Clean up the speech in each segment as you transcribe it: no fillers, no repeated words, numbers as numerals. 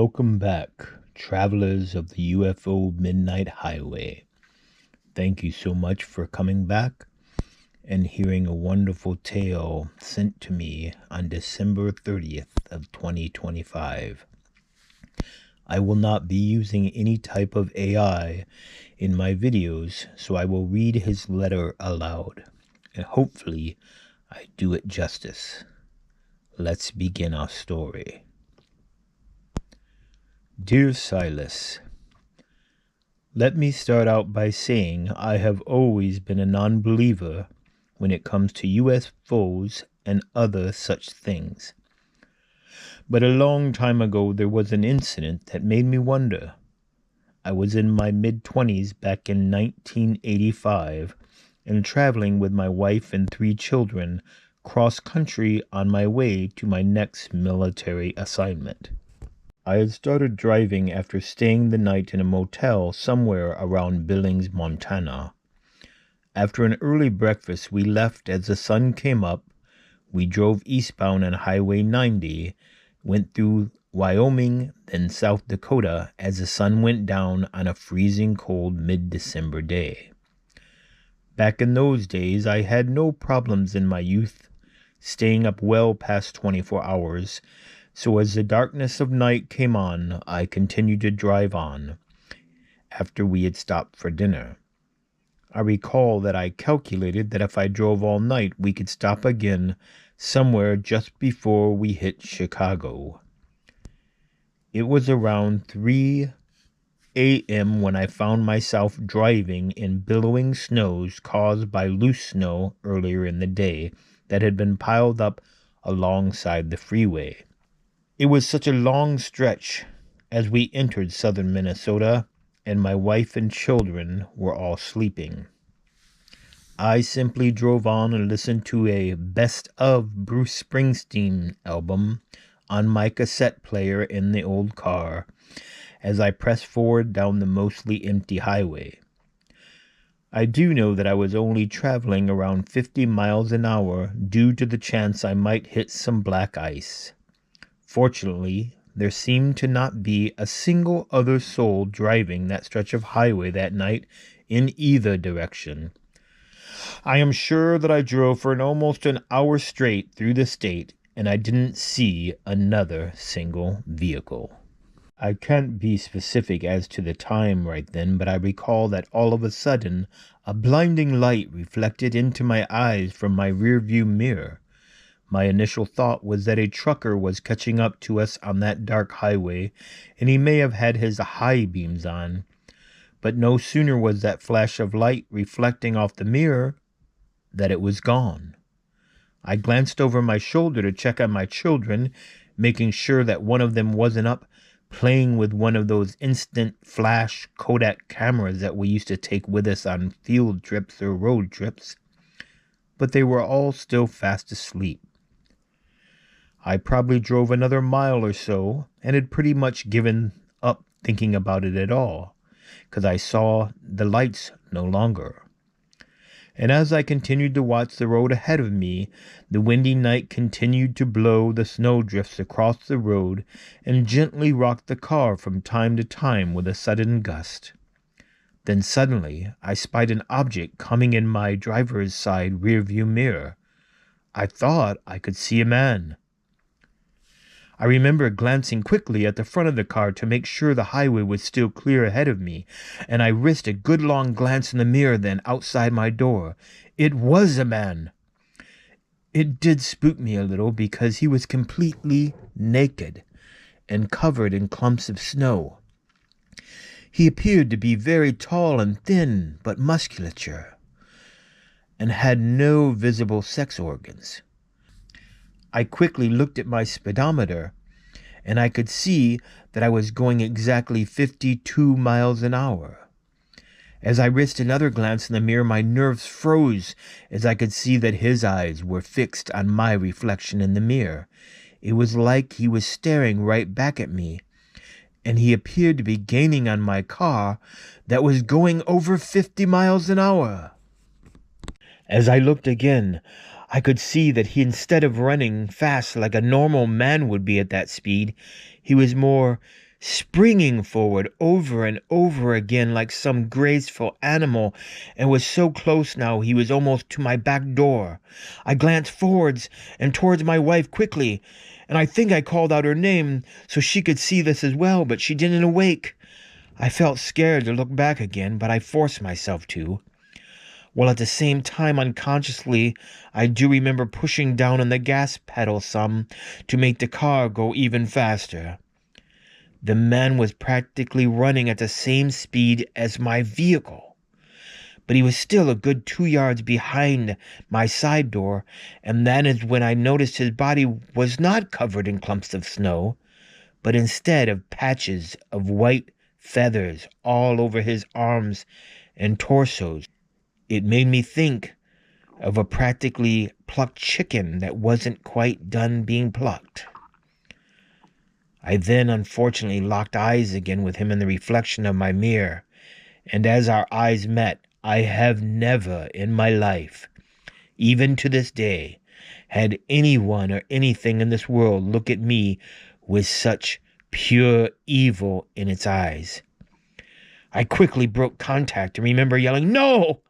Welcome back, travelers of the UFO Midnight Highway. Thank you so much for coming back and hearing a wonderful tale sent to me on December 30th of 2025. I will not be using any type of AI in my videos, so I will read his letter aloud, and hopefully I do it justice. Let's begin our story. Dear Silas, let me start out by saying I have always been a non-believer when it comes to UFOs and other such things. But a long time ago there was an incident that made me wonder. I was in my mid-20s back in 1985 and traveling with my wife and 3 children cross-country on my way to my next military assignment. I had started driving after staying the night in a motel somewhere around Billings, Montana. After an early breakfast, we left as the sun came up. We drove eastbound on Highway 90, went through Wyoming, then South Dakota as the sun went down on a freezing cold mid-December day. Back in those days, I had no problems in my youth, staying up well past 24 hours, so as the darkness of night came on, I continued to drive on, after we had stopped for dinner. I recall that I calculated that if I drove all night, we could stop again somewhere just before we hit Chicago. It was around 3 a.m. when I found myself driving in billowing snows caused by loose snow earlier in the day that had been piled up alongside the freeway. It was such a long stretch as we entered southern Minnesota, and my wife and children were all sleeping. I simply drove on and listened to a Best of Bruce Springsteen album on my cassette player in the old car as I pressed forward down the mostly empty highway. I do know that I was only traveling around 50 miles an hour due to the chance I might hit some black ice. Fortunately, there seemed to not be a single other soul driving that stretch of highway that night in either direction. I am sure that I drove for almost an hour straight through the state, and I didn't see another single vehicle. I can't be specific as to the time right then, but I recall that all of a sudden, a blinding light reflected into my eyes from my rearview mirror. My initial thought was that a trucker was catching up to us on that dark highway, and he may have had his high beams on. But no sooner was that flash of light reflecting off the mirror that it was gone. I glanced over my shoulder to check on my children, making sure that one of them wasn't up playing with one of those instant flash Kodak cameras that we used to take with us on field trips or road trips. But they were all still fast asleep. I probably drove another mile or so and had pretty much given up thinking about it at all, because I saw the lights no longer. And as I continued to watch the road ahead of me, the windy night continued to blow the snowdrifts across the road and gently rock the car from time to time with a sudden gust. Then suddenly I spied an object coming in my driver's side rearview mirror. I thought I could see a man. I remember glancing quickly at the front of the car to make sure the highway was still clear ahead of me, and I risked a good long glance in the mirror then outside my door. It was a man. It did spook me a little because he was completely naked and covered in clumps of snow. He appeared to be very tall and thin, but musculature, and had no visible sex organs. I quickly looked at my speedometer, and I could see that I was going exactly 52 miles an hour. As I risked another glance in the mirror, my nerves froze as I could see that his eyes were fixed on my reflection in the mirror. It was like he was staring right back at me, and he appeared to be gaining on my car that was going over 50 miles an hour. As I looked again, I could see that he, instead of running fast like a normal man would be at that speed, he was more springing forward over and over again like some graceful animal, and was so close now he was almost to my back door. I glanced forwards and towards my wife quickly, and I think I called out her name so she could see this as well, but she didn't awake. I felt scared to look back again, but I forced myself to. While at the same time, unconsciously, I do remember pushing down on the gas pedal some to make the car go even faster. The man was practically running at the same speed as my vehicle, but he was still a good 2 yards behind my side door, and that is when I noticed his body was not covered in clumps of snow, but instead of patches of white feathers all over his arms and torsos. It made me think of a practically plucked chicken that wasn't quite done being plucked. I then unfortunately locked eyes again with him in the reflection of my mirror, and as our eyes met, I have never in my life, even to this day, had anyone or anything in this world look at me with such pure evil in its eyes. I quickly broke contact and remember yelling, "No!"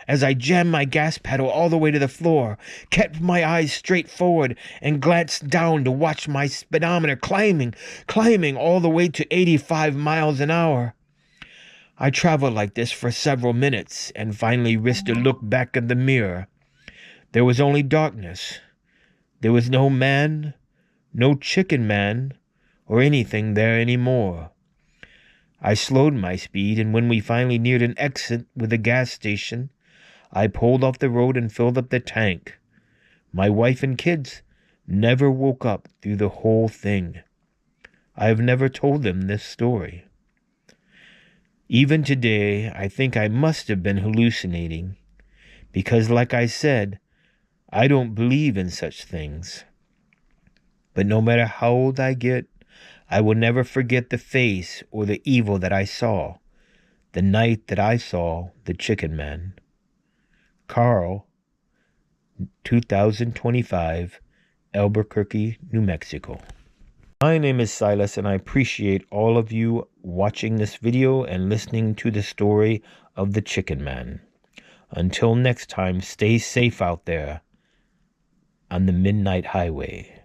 as I jammed my gas pedal all the way to the floor, kept my eyes straight forward, and glanced down to watch my speedometer climbing all the way to 85 miles an hour. I traveled like this for several minutes, and finally risked a look back in the mirror. There was only darkness. There was no man, no chicken man, or anything there anymore. I slowed my speed, and when we finally neared an exit with a gas station, I pulled off the road and filled up the tank. My wife and kids never woke up through the whole thing. I have never told them this story. Even today, I think I must have been hallucinating, because like I said, I don't believe in such things. But no matter how old I get, I will never forget the face or the evil that I saw the night that I saw the chicken man. Carl, 2025, Albuquerque, New Mexico. My name is Silas, and I appreciate all of you watching this video and listening to the story of the chicken man. Until next time, stay safe out there on the Midnight Highway.